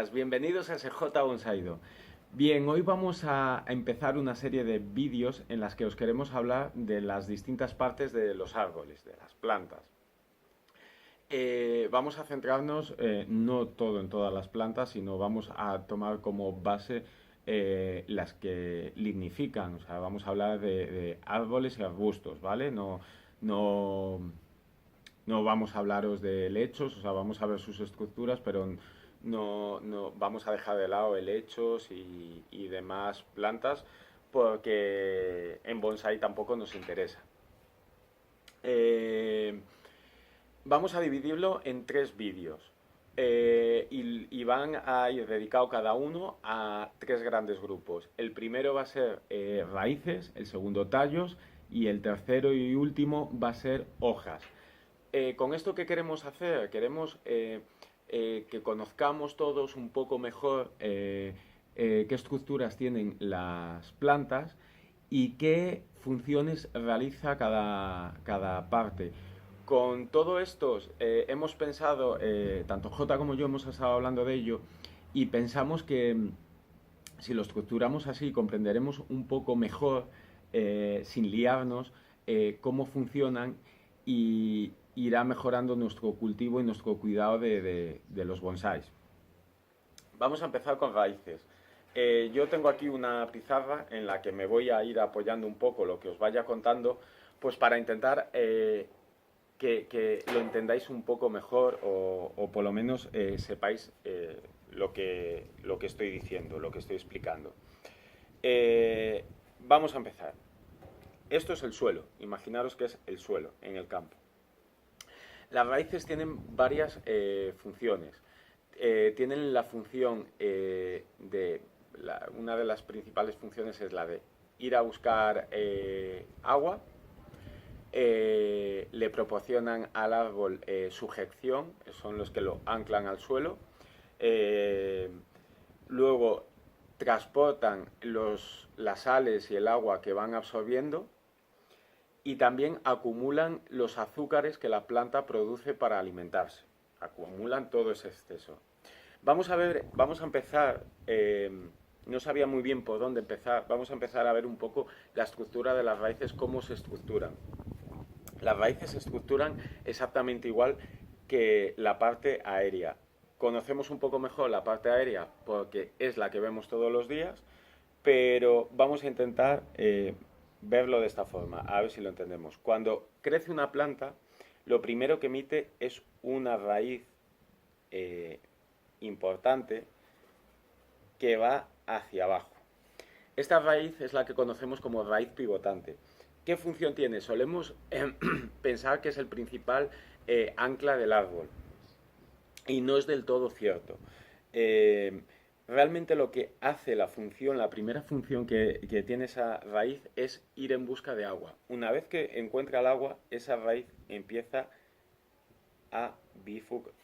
buenas, bienvenidos a SJ Bonsaido. Bien, hoy vamos a empezar una serie de vídeos en las que os queremos hablar de las distintas partes de los árboles, de las plantas. Vamos a centrarnos no todo en todas las plantas, sino vamos a tomar como base las que lignifican, o sea, vamos a hablar de árboles y arbustos, ¿vale? No, no vamos a hablaros de helechos, o sea, vamos a ver sus estructuras, pero no vamos a dejar de lado helechos y demás plantas porque en bonsai tampoco nos interesa. Vamos a dividirlo en tres vídeos y van a ir dedicado cada uno a tres grandes grupos. El primero va a ser raíces, el segundo tallos y el tercero y último va a ser hojas. ¿Con esto qué queremos hacer? Queremos que conozcamos todos un poco mejor qué estructuras tienen las plantas y qué funciones realiza cada parte. Con todo esto hemos pensado, tanto J como yo hemos estado hablando de ello, y pensamos que si lo estructuramos así comprenderemos un poco mejor, sin liarnos, cómo funcionan y irá mejorando nuestro cultivo y nuestro cuidado de los bonsáis. Vamos a empezar con raíces. Yo tengo aquí una pizarra en la que me voy a ir apoyando un poco lo que os vaya contando, pues para intentar que lo entendáis un poco mejor o por lo menos sepáis lo que estoy diciendo, lo que estoy explicando. Vamos a empezar. Esto es el suelo, imaginaros que es el suelo en el campo. Las raíces tienen varias funciones. Tienen la función una de las principales funciones es la de ir a buscar agua, le proporcionan al árbol sujeción, son los que lo anclan al suelo, luego transportan las sales y el agua que van absorbiendo y también acumulan los azúcares que la planta produce para alimentarse, acumulan todo ese exceso. Vamos a empezar, no sabía muy bien por dónde empezar, vamos a empezar a ver un poco la estructura de las raíces, cómo se estructuran. Las raíces se estructuran exactamente igual que la parte aérea. Conocemos un poco mejor la parte aérea porque es la que vemos todos los días, pero vamos a intentar verlo de esta forma, a ver si lo entendemos. Cuando crece una planta, lo primero que emite es una raíz importante que va hacia abajo. Esta raíz es la que conocemos como raíz pivotante. ¿Qué función tiene? Solemos pensar que es el principal ancla del árbol y no es del todo cierto. Realmente lo que hace la función, la primera función que tiene esa raíz es ir en busca de agua. Una vez que encuentra el agua, esa raíz empieza a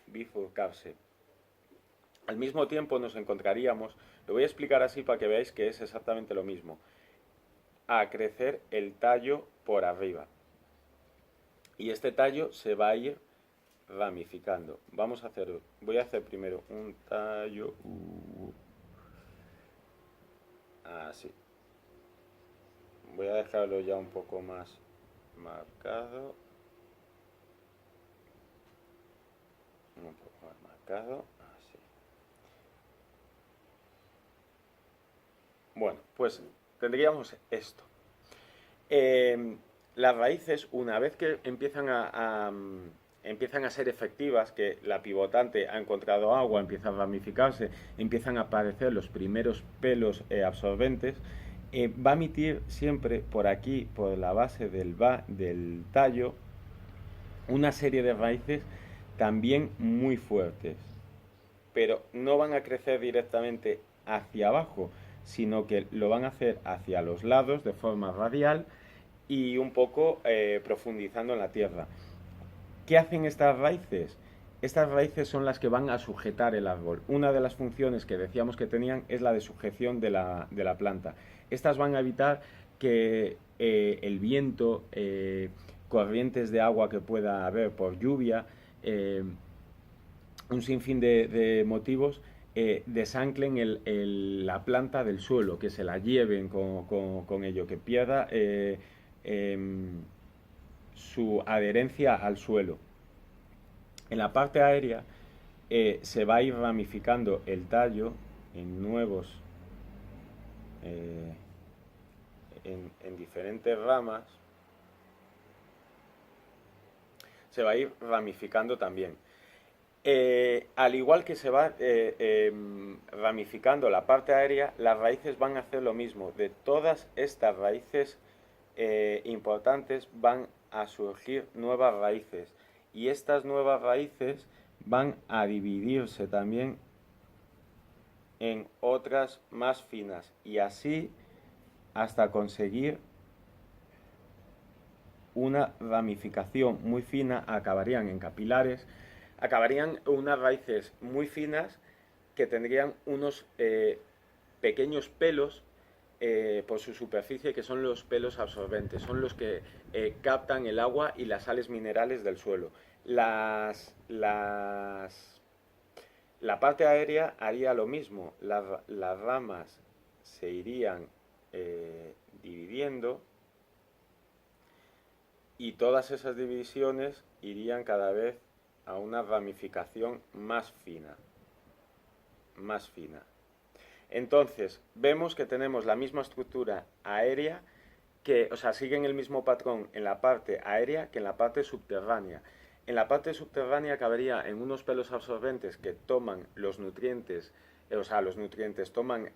bifurcarse. Al mismo tiempo nos encontraríamos, lo voy a explicar así para que veáis que es exactamente lo mismo, a crecer el tallo por arriba. Y este tallo se va a ir ramificando. Voy a hacer primero un tallo así. Voy a dejarlo ya un poco más marcado. Un poco más marcado. Así. Bueno, pues tendríamos esto. Las raíces, una vez que empiezan a ser efectivas, que la pivotante ha encontrado agua, empieza a ramificarse, empiezan a aparecer los primeros pelos absorbentes, va a emitir siempre por aquí, por la base del tallo, una serie de raíces también muy fuertes, pero no van a crecer directamente hacia abajo, sino que lo van a hacer hacia los lados de forma radial y un poco profundizando en la tierra. ¿Qué hacen estas raíces? Estas raíces son las que van a sujetar el árbol. Una de las funciones que decíamos que tenían es la de sujeción de la planta. Estas van a evitar que el viento, corrientes de agua que pueda haber por lluvia, un sinfín de motivos desanclen la planta del suelo, que se la lleven con ello, que pierda su adherencia al suelo. En la parte aérea se va a ir ramificando el tallo en nuevos, en diferentes ramas, se va a ir ramificando también. Al igual que se va ramificando la parte aérea, las raíces van a hacer lo mismo. De todas estas raíces importantes van a surgir nuevas raíces, y estas nuevas raíces van a dividirse también en otras más finas, y así hasta conseguir una ramificación muy fina. Acabarían en capilares, acabarían unas raíces muy finas que tendrían unos pequeños pelos por su superficie, que son los pelos absorbentes, son los que captan el agua y las sales minerales del suelo. La parte aérea haría lo mismo, las ramas se irían dividiendo, y todas esas divisiones irían cada vez a una ramificación más fina, más fina. Entonces, vemos que tenemos la misma estructura aérea, o sea, siguen el mismo patrón en la parte aérea que en la parte subterránea. En la parte subterránea cabería en unos pelos absorbentes que toman los nutrientes, toman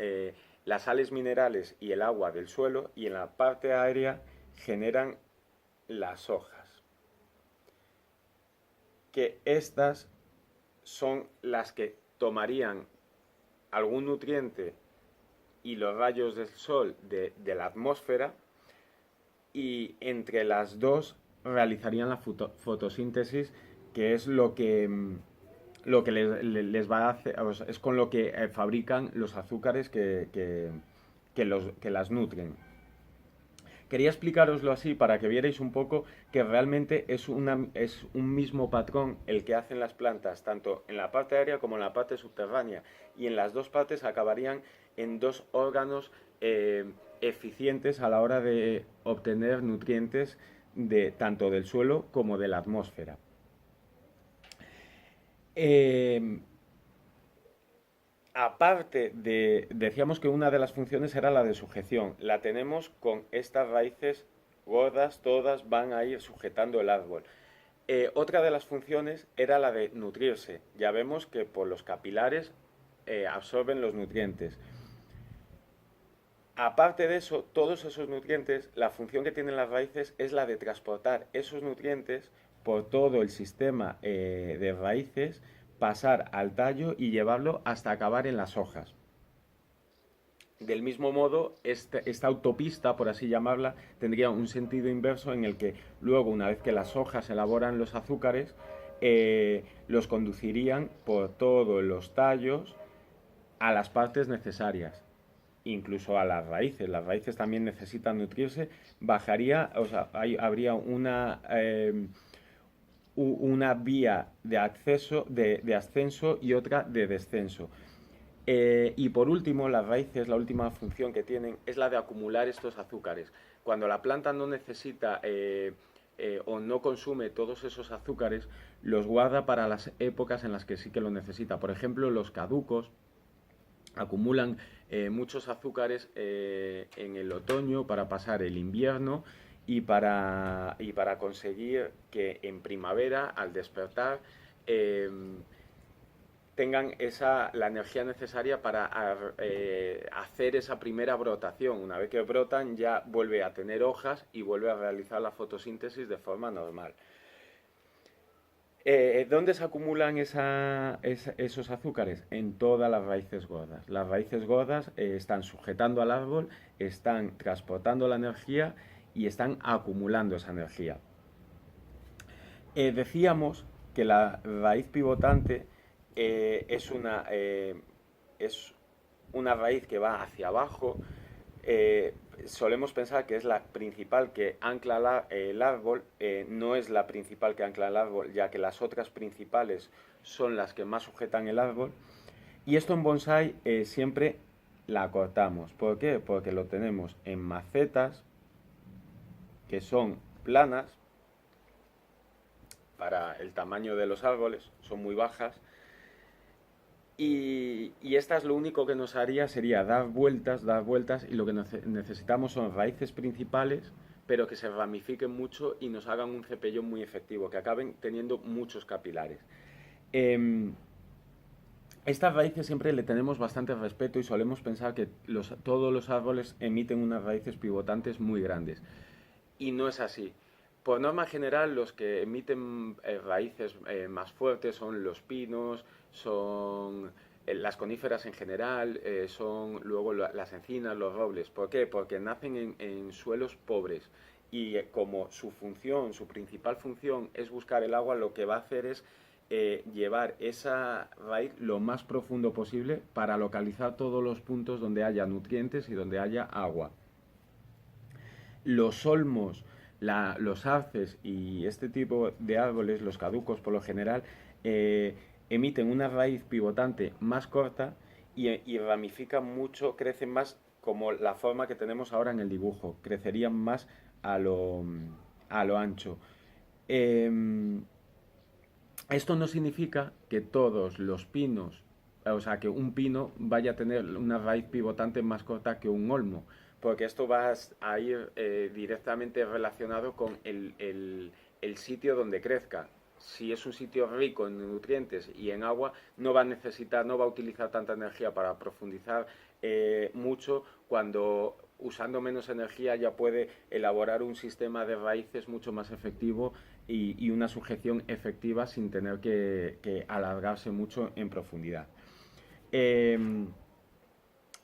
las sales minerales y el agua del suelo, y en la parte aérea generan las hojas, que estas son las que tomarían algún nutriente y los rayos del sol de la atmósfera, y entre las dos realizarían la fotosíntesis, que es lo que les va a hacer, o sea, es con lo que fabrican los azúcares que las nutren. Quería explicaroslo así para que vierais un poco que realmente es un mismo patrón el que hacen las plantas, tanto en la parte aérea como en la parte subterránea, y en las dos partes acabarían en dos órganos eficientes a la hora de obtener nutrientes tanto del suelo como de la atmósfera. Aparte decíamos que una de las funciones era la de sujeción. La tenemos con estas raíces gordas, todas van a ir sujetando el árbol. Otra de las funciones era la de nutrirse. Ya vemos que por los capilares absorben los nutrientes. Aparte de eso, todos esos nutrientes, la función que tienen las raíces es la de transportar esos nutrientes por todo el sistema de raíces, pasar al tallo y llevarlo hasta acabar en las hojas. Del mismo modo, esta autopista, por así llamarla, tendría un sentido inverso, en el que luego, una vez que las hojas elaboran los azúcares, los conducirían por todos los tallos a las partes necesarias, incluso a las raíces. Las raíces también necesitan nutrirse. Bajaría, o sea, habría una vía de acceso, de ascenso, y otra de descenso. Y por último, las raíces, la última función que tienen es la de acumular estos azúcares. Cuando la planta no necesita o no consume todos esos azúcares, los guarda para las épocas en las que sí que lo necesita. Por ejemplo, los caducos acumulan muchos azúcares en el otoño para pasar el invierno, y para conseguir que en primavera, al despertar, tengan la energía necesaria para hacer esa primera brotación. Una vez que brotan, ya vuelve a tener hojas y vuelve a realizar la fotosíntesis de forma normal. ¿Dónde se acumulan esos azúcares? En todas las raíces gordas. Las raíces gordas están sujetando al árbol, están transportando la energía y están acumulando esa energía. Decíamos que la raíz pivotante es una raíz que va hacia abajo. Solemos pensar que es la principal que ancla el árbol. No es la principal que ancla el árbol, ya que las otras principales son las que más sujetan el árbol. Y esto en bonsai siempre la cortamos. ¿Por qué? Porque lo tenemos en macetas que son planas para el tamaño de los árboles, son muy bajas. Y estas lo único que nos haría sería dar vueltas, y lo que necesitamos son raíces principales, pero que se ramifiquen mucho y nos hagan un cepellón muy efectivo, que acaben teniendo muchos capilares. Em, Estas raíces siempre le tenemos bastante respeto y solemos pensar que todos los árboles emiten unas raíces pivotantes muy grandes. Y no es así. Por norma general, los que emiten raíces más fuertes son los pinos, son las coníferas en general, son luego las encinas, los robles. ¿Por qué? Porque nacen en suelos pobres y como su función, su principal función es buscar el agua, lo que va a hacer es llevar esa raíz lo más profundo posible para localizar todos los puntos donde haya nutrientes y donde haya agua. Los olmos, los arces y este tipo de árboles, los caducos por lo general, emiten una raíz pivotante más corta y ramifican mucho, crecen más como la forma que tenemos ahora en el dibujo, crecerían más a lo ancho. Eh, Esto no significa que todos los pinos, o sea, que un pino vaya a tener una raíz pivotante más corta que un olmo, porque esto va a ir directamente relacionado con el sitio donde crezca. Si es un sitio rico en nutrientes y en agua, no va a necesitar, no va a utilizar tanta energía para profundizar mucho, cuando usando menos energía ya puede elaborar un sistema de raíces mucho más efectivo y una sujeción efectiva sin tener que alargarse mucho en profundidad. Eh,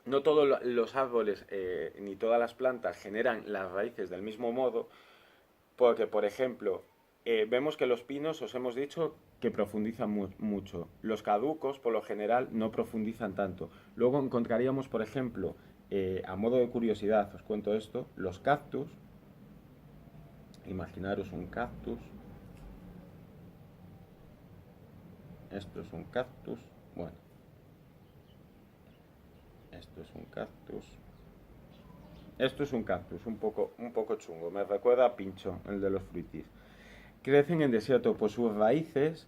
no todos los árboles ni todas las plantas generan las raíces del mismo modo, porque, por ejemplo, vemos que los pinos, os hemos dicho, que profundizan mucho. Los caducos, por lo general, no profundizan tanto. Luego encontraríamos, por ejemplo, a modo de curiosidad, os cuento esto, los cactus. Imaginaros un cactus. Esto es un cactus. Bueno, esto es un cactus. Esto es un cactus un poco chungo. Me recuerda a Pincho, el de los fruitis. Crecen en desierto, pues sus raíces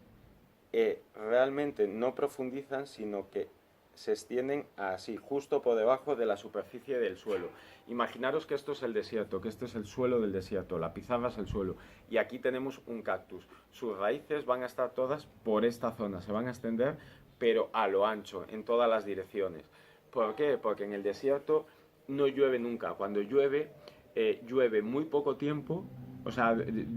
realmente no profundizan, sino que se extienden así, justo por debajo de la superficie del suelo. Imaginaros que esto es el desierto, que este es el suelo del desierto, la pizarra es el suelo, y aquí tenemos un cactus. Sus raíces van a estar todas por esta zona, se van a extender, pero a lo ancho, en todas las direcciones. ¿Por qué? Porque en el desierto no llueve nunca. Cuando llueve, llueve muy poco tiempo, o sea,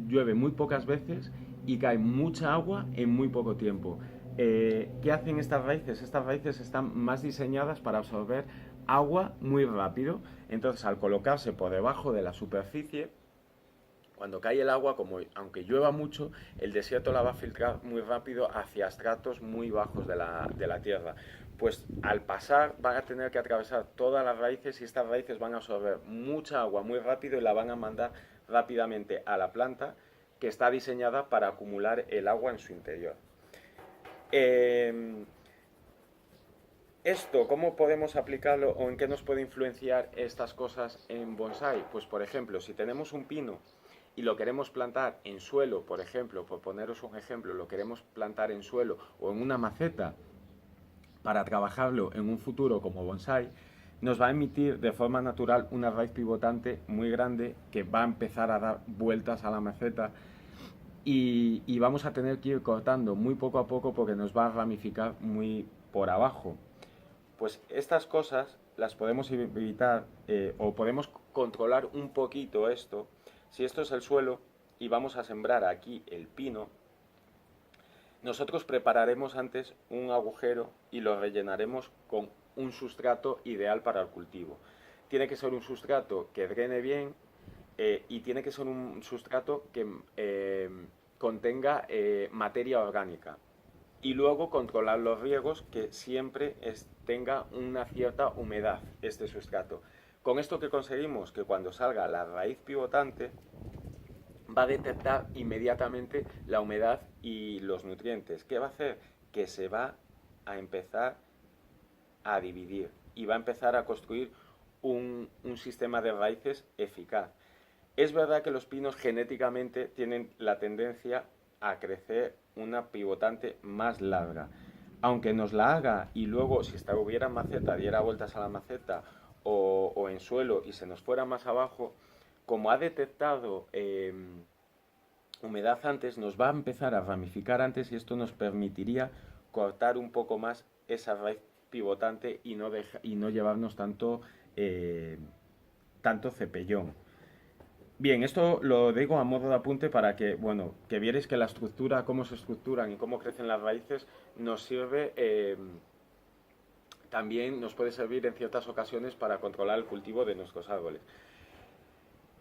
llueve muy pocas veces y cae mucha agua en muy poco tiempo. ¿Qué hacen estas raíces? Estas raíces están más diseñadas para absorber agua muy rápido. Entonces, al colocarse por debajo de la superficie, cuando cae el agua, como aunque llueva mucho, el desierto la va a filtrar muy rápido hacia estratos muy bajos de la tierra. Pues al pasar van a tener que atravesar todas las raíces, y estas raíces van a absorber mucha agua muy rápido y la van a mandar rápidamente a la planta, que está diseñada para acumular el agua en su interior. Eh, Esto, ¿cómo podemos aplicarlo o en qué nos puede influenciar estas cosas en bonsai? Pues, por ejemplo, si tenemos un pino y lo queremos plantar en suelo, por ejemplo, por poneros un ejemplo, lo queremos plantar en suelo o en una maceta para trabajarlo en un futuro como bonsai, nos va a emitir de forma natural una raíz pivotante muy grande que va a empezar a dar vueltas a la maceta, y vamos a tener que ir cortando muy poco a poco porque nos va a ramificar muy por abajo. Pues estas cosas las podemos evitar, o podemos controlar un poquito esto. Si esto es el suelo y vamos a sembrar aquí el pino, nosotros prepararemos antes un agujero y lo rellenaremos con un sustrato ideal para el cultivo. Tiene que ser un sustrato que drene bien, y tiene que ser un sustrato que contenga materia orgánica. Y luego controlar los riegos, que siempre tenga una cierta humedad este sustrato. Con esto que conseguimos, que cuando salga la raíz pivotante va a detectar inmediatamente la humedad y los nutrientes. ¿Qué va a hacer? Que se va a empezar a dividir y va a empezar a construir un sistema de raíces eficaz. Es verdad que los pinos genéticamente tienen la tendencia a crecer una pivotante más larga. Aunque nos la haga y luego, si hubiera en maceta, diera vueltas a la maceta o en suelo y se nos fuera más abajo, como ha detectado humedad antes, nos va a empezar a ramificar antes y esto nos permitiría cortar un poco más esa raíz pivotante y no llevarnos tanto cepellón. Bien, esto lo digo a modo de apunte para que, bueno, que vierais que la estructura, cómo se estructuran y cómo crecen las raíces, nos sirve, también nos puede servir en ciertas ocasiones para controlar el cultivo de nuestros árboles.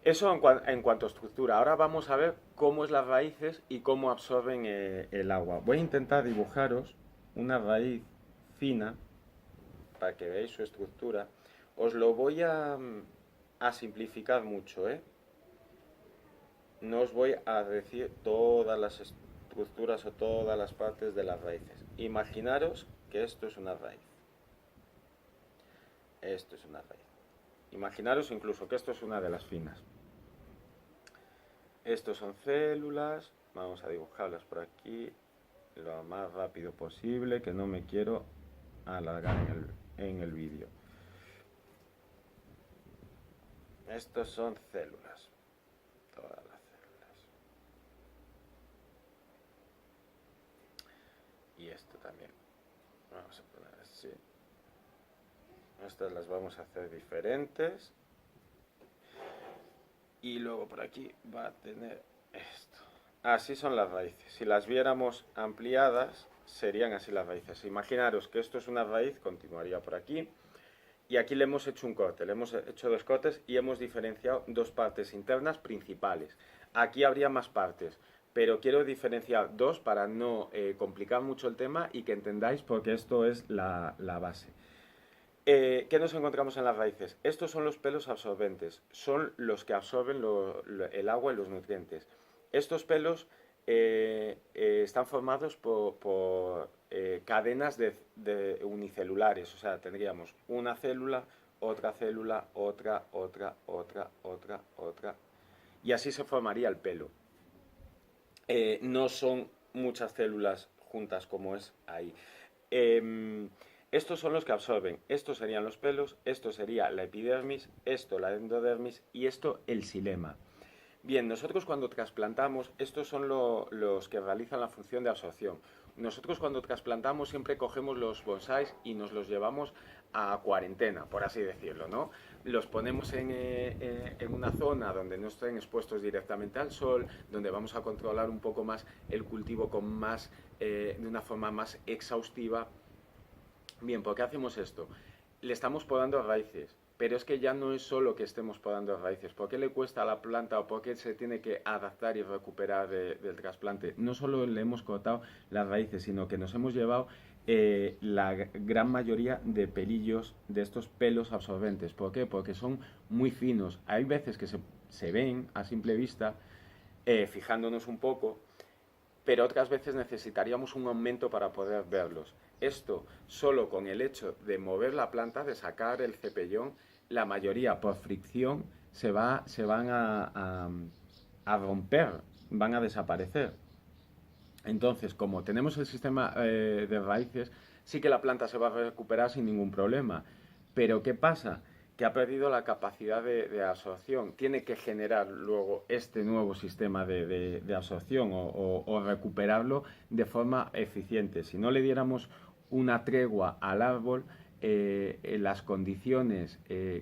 Eso en cuanto a estructura. Ahora vamos a ver cómo es las raíces y cómo absorben el agua. Voy a intentar dibujaros una raíz fina para que veáis su estructura. Os lo voy a simplificar mucho, ¿eh? No os voy a decir todas las estructuras o todas las partes de las raíces. Imaginaros que esto es una raíz. Esto es una raíz. Imaginaros incluso que esto es una de las finas. Estos son células. Vamos a dibujarlas por aquí lo más rápido posible, que no me quiero alargar en el vídeo. Estos son células. Todas las células. Y esto también. Vamos a poner así. Estas las vamos a hacer diferentes. Y luego por aquí va a tener esto. Así son las raíces. Si las viéramos ampliadas, serían así las raíces. Imaginaros que esto es una raíz, continuaría por aquí. Y aquí le hemos hecho un corte, le hemos hecho dos cortes y hemos diferenciado dos partes internas principales. Aquí habría más partes, pero quiero diferenciar dos para no complicar mucho el tema y que entendáis porque esto es la base. ¿Qué nos encontramos en las raíces? Estos son los pelos absorbentes, son los que absorben el agua y los nutrientes. Estos pelos están formados por cadenas de unicelulares, o sea, tendríamos una célula, otra, otra, y así se formaría el pelo. No son muchas células juntas como es ahí. Estos son los que absorben, estos serían los pelos, esto sería la epidermis, esto la endodermis y esto el xilema. Bien, nosotros cuando trasplantamos, estos son los que realizan la función de absorción. Nosotros cuando trasplantamos siempre cogemos los bonsáis y nos los llevamos a cuarentena, por así decirlo, ¿no? Los ponemos en una zona donde no estén expuestos directamente al sol, donde vamos a controlar un poco más el cultivo de una forma más exhaustiva. Bien, ¿por qué hacemos esto? Le estamos podando raíces, pero es que ya no es solo que estemos podando raíces. ¿Por qué le cuesta a la planta o por qué se tiene que adaptar y recuperar del trasplante? No solo le hemos cortado las raíces, sino que nos hemos llevado la gran mayoría de pelillos, de estos pelos absorbentes. ¿Por qué? Porque son muy finos. Hay veces que se ven a simple vista, fijándonos un poco, pero otras veces necesitaríamos un aumento para poder verlos. Esto solo con el hecho de mover la planta, de sacar el cepellón, la mayoría por fricción se van a romper, van a desaparecer. Entonces, como tenemos el sistema de raíces, sí que la planta se va a recuperar sin ningún problema. Pero ¿qué pasa? Que ha perdido la capacidad de absorción. Tiene que generar luego este nuevo sistema de absorción o recuperarlo de forma eficiente. Si no le diéramos una tregua al árbol, las condiciones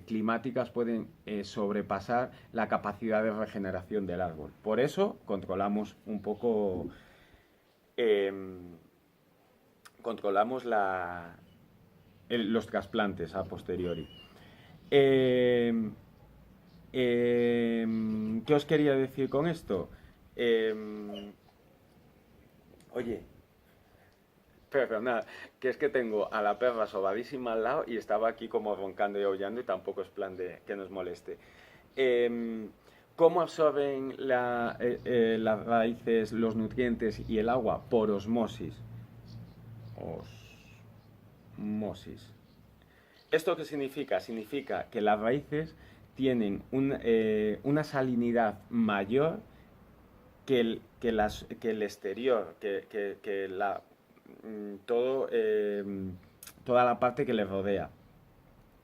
climáticas pueden sobrepasar la capacidad de regeneración del árbol. Por eso controlamos un poco, los trasplantes a posteriori. ¿Qué os quería decir con esto? Oye, perdonad, que es que tengo a la perra sobadísima al lado y estaba aquí como roncando y aullando y tampoco es plan de que nos moleste. ¿Cómo absorben las raíces los nutrientes y el agua? Por osmosis. Osmosis. ¿Esto qué significa? Significa que las raíces tienen una salinidad mayor que el exterior, todo, toda la parte que les rodea.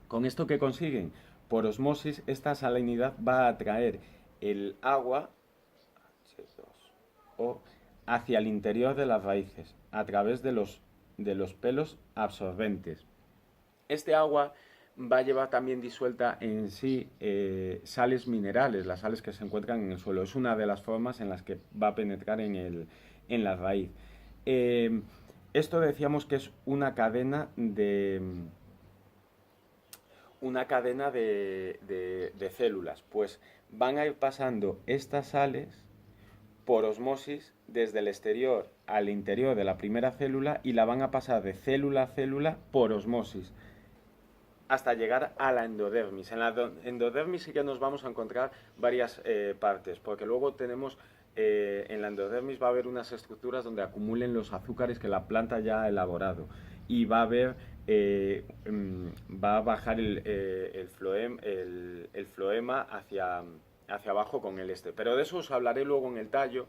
¿Con esto qué consiguen? Por osmosis, esta salinidad va a atraer el agua H2O hacia el interior de las raíces, a través de los pelos absorbentes. Este agua va a llevar también disuelta en sí sales minerales, las sales que se encuentran en el suelo. Es una de las formas en las que va a penetrar en la raíz. Esto decíamos que es una cadena de células. Pues van a ir pasando estas sales por osmosis desde el exterior al interior de la primera célula y la van a pasar de célula a célula por osmosis hasta llegar a la endodermis. En la endodermis sí que nos vamos a encontrar varias partes, porque luego tenemos, en la endodermis va a haber unas estructuras donde acumulen los azúcares que la planta ya ha elaborado y va a haber, va a bajar el floema hacia abajo con el este. Pero de eso os hablaré luego en el tallo,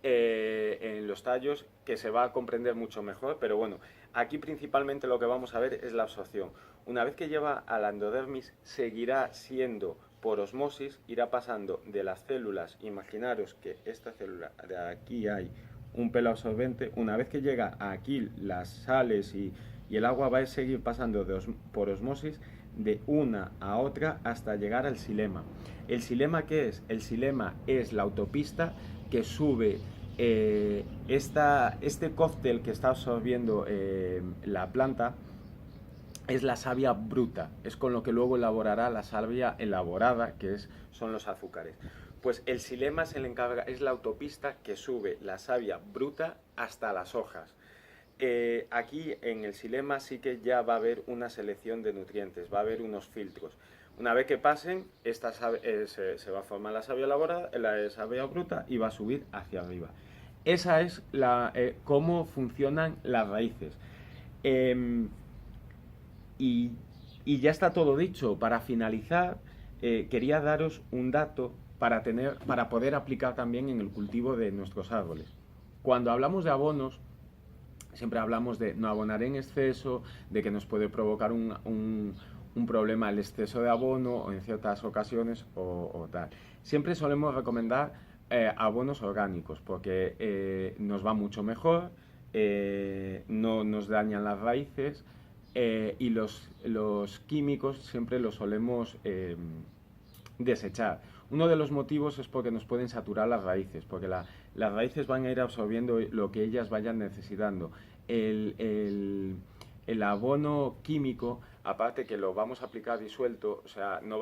en los tallos, que se va a comprender mucho mejor, pero bueno, aquí principalmente lo que vamos a ver es la absorción. Una vez que lleva a la endodermis, seguirá siendo por osmosis, irá pasando de las células. Imaginaros que esta célula, de aquí hay un pelo absorbente. Una vez que llega aquí las sales y el agua, va a seguir pasando por osmosis de una a otra hasta llegar al xilema. ¿El xilema qué es? El xilema es la autopista que sube este cóctel que está absorbiendo la planta. Es la savia bruta, es con lo que luego elaborará la savia elaborada, que son los azúcares. Pues el xilema es la autopista que sube la savia bruta hasta las hojas. Aquí en el xilema sí que ya va a haber una selección de nutrientes, va a haber unos filtros. Una vez que pasen, se va a formar la savia elaborada, la savia bruta, y va a subir hacia arriba. Esa es cómo funcionan las raíces. Y ya está todo dicho. Para finalizar, quería daros un dato para poder aplicar también en el cultivo de nuestros árboles. Cuando hablamos de abonos, siempre hablamos de no abonar en exceso, de que nos puede provocar un problema el exceso de abono, o en ciertas ocasiones o tal. Siempre solemos recomendar abonos orgánicos, porque nos va mucho mejor, no nos dañan las raíces, y los químicos siempre los solemos desechar. Uno de los motivos es porque nos pueden saturar las raíces, porque las raíces van a ir absorbiendo lo que ellas vayan necesitando. El abono químico, aparte que lo vamos a aplicar disuelto, o sea, no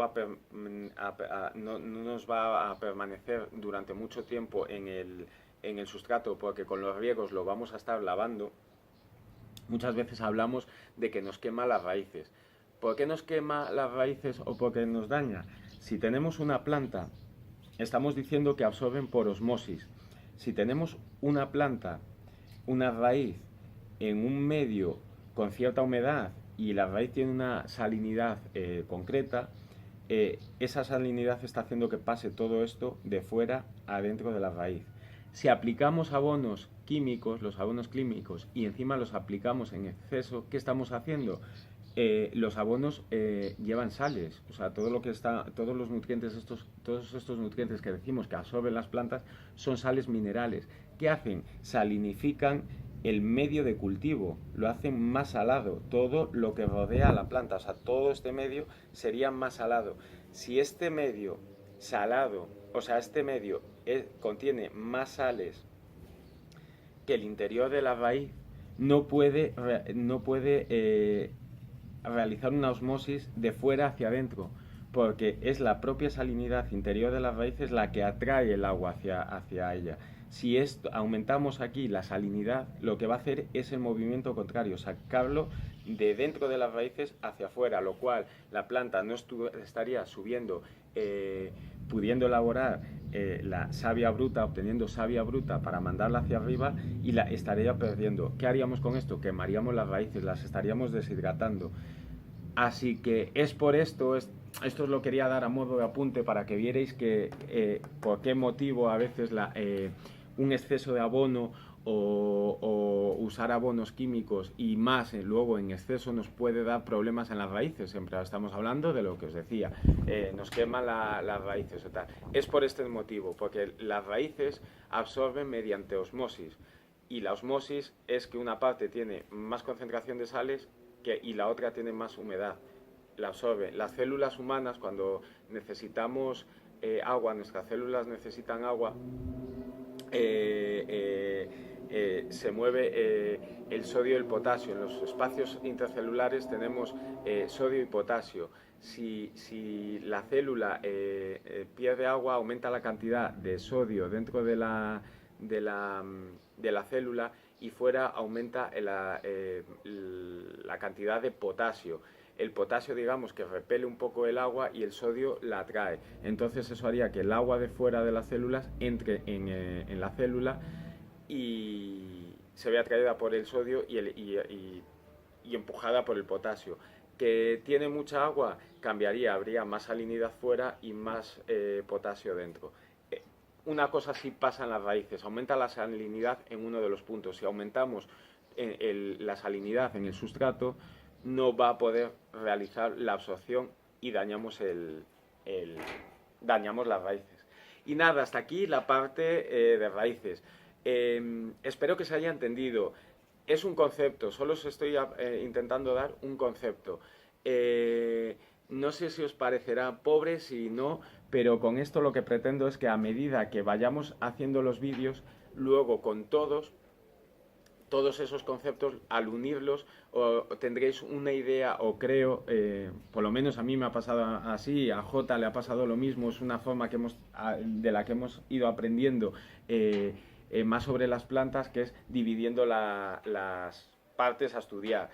nos va a permanecer durante mucho tiempo en el sustrato, porque con los riegos lo vamos a estar lavando. Muchas veces hablamos de que nos quema las raíces. ¿Por qué nos quema las raíces o por qué nos daña? Si tenemos una planta, estamos diciendo que absorben por osmosis. Si tenemos una planta, una raíz, en un medio con cierta humedad y la raíz tiene una salinidad concreta, esa salinidad está haciendo que pase todo esto de fuera a dentro de la raíz. Si aplicamos abonos químicos, los abonos químicos, y encima los aplicamos en exceso, ¿qué estamos haciendo? Los abonos llevan sales, o sea, todos los nutrientes, todos estos nutrientes que decimos que absorben las plantas son sales minerales. ¿Qué hacen? Salinifican el medio de cultivo, lo hacen más salado, todo lo que rodea a la planta, o sea, todo este medio sería más salado. Si este medio salado, o sea, este medio contiene más sales que el interior de la raíz, no puede realizar una osmosis de fuera hacia adentro, porque es la propia salinidad interior de las raíces la que atrae el agua hacia ella. Si aumentamos aquí la salinidad, lo que va a hacer es el movimiento contrario, sacarlo de dentro de las raíces hacia afuera, lo cual la planta no estaría subiendo, pudiendo elaborar la savia bruta, obteniendo savia bruta para mandarla hacia arriba, y la estaría perdiendo. ¿Qué haríamos con esto? Quemaríamos las raíces, las estaríamos deshidratando. Así que es por esto, esto os lo quería dar a modo de apunte para que vierais que por qué motivo a veces un exceso de abono o usar abonos químicos y más luego en exceso nos puede dar problemas en las raíces. Siempre estamos hablando de lo que os decía, nos queman las raíces o tal. Es por este motivo, porque las raíces absorben mediante osmosis y la osmosis es que una parte tiene más concentración de sales y la otra tiene más humedad. La absorbe. Las células humanas, cuando necesitamos agua, nuestras células necesitan agua, se mueve el sodio y el potasio. En los espacios intracelulares tenemos sodio y potasio. Si la célula pierde agua, aumenta la cantidad de sodio dentro de la célula y fuera aumenta la cantidad de potasio. El potasio, digamos, que repele un poco el agua y el sodio la atrae. Entonces eso haría que el agua de fuera de las células entre en la célula y se vea atraída por el sodio y empujada por el potasio. Que tiene mucha agua, cambiaría, habría más salinidad fuera y más potasio dentro. Una cosa sí pasa en las raíces, aumenta la salinidad en uno de los puntos. Si aumentamos la salinidad en el sustrato, no va a poder realizar la absorción y dañamos las raíces. Y nada, hasta aquí la parte de raíces. Espero que se haya entendido. Es un concepto, solo os estoy intentando dar un concepto. No sé si os parecerá pobre, si no, pero con esto lo que pretendo es que a medida que vayamos haciendo los vídeos, luego con todos esos conceptos, al unirlos, tendréis una idea, o creo, por lo menos a mí me ha pasado así, a Jota le ha pasado lo mismo, es una forma de la que hemos ido aprendiendo más sobre las plantas, que es dividiendo las partes a estudiar.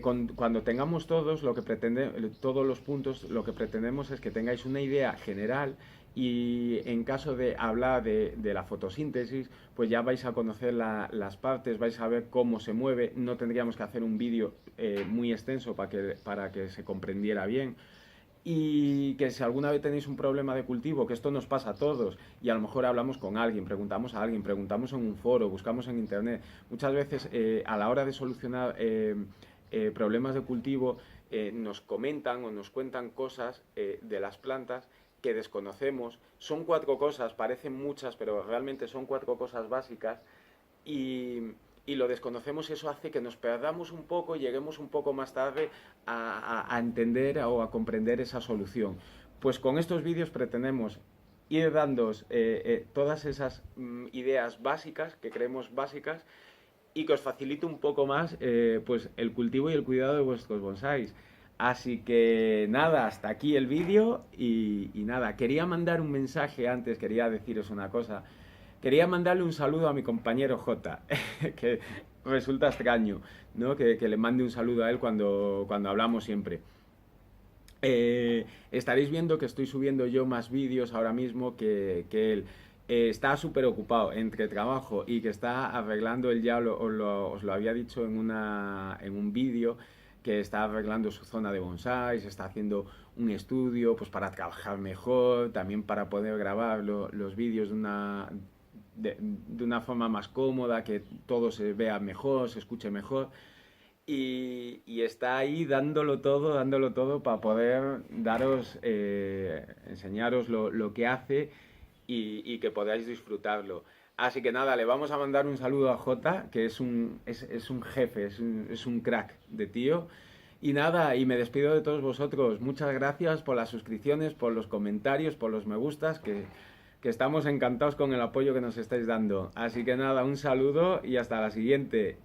Cuando tengamos todos los puntos, lo que pretendemos es que tengáis una idea general y en caso de hablar de la fotosíntesis, pues ya vais a conocer las partes, vais a ver cómo se mueve. No tendríamos que hacer un vídeo muy extenso para que se comprendiera bien. Y que si alguna vez tenéis un problema de cultivo, que esto nos pasa a todos, y a lo mejor hablamos con alguien, preguntamos a alguien, preguntamos en un foro, buscamos en internet, muchas veces a la hora de solucionar problemas de cultivo nos comentan o nos cuentan cosas de las plantas que desconocemos. Son 4 cosas, parecen muchas, pero realmente son 4 cosas básicas y lo desconocemos. Eso hace que nos perdamos un poco y lleguemos un poco más tarde a entender o a comprender esa solución. Pues con estos vídeos pretendemos ir dándoos todas esas ideas básicas, que creemos básicas, y que os facilite un poco más pues el cultivo y el cuidado de vuestros bonsáis. Así que nada, hasta aquí el vídeo y nada, quería mandar un mensaje antes, quería deciros una cosa. Quería mandarle un saludo a mi compañero Jota, que resulta extraño, ¿no? Que le mande un saludo a él cuando hablamos siempre. Estaréis viendo que estoy subiendo yo más vídeos ahora mismo que él. Está súper ocupado entre trabajo y que está arreglando, él ya os lo había dicho en un vídeo, que está arreglando su zona de bonsáis, está haciendo un estudio pues para trabajar mejor, también para poder grabar los vídeos de una forma más cómoda, que todo se vea mejor, se escuche mejor. Y está ahí dándolo todo para poder enseñaros lo que hace y que podáis disfrutarlo. Así que nada, le vamos a mandar un saludo a Jota, que es un jefe, es un crack de tío. Y nada, y me despido de todos vosotros. Muchas gracias por las suscripciones, por los comentarios, por los me gustas, que estamos encantados con el apoyo que nos estáis dando. Así que nada, un saludo y hasta la siguiente.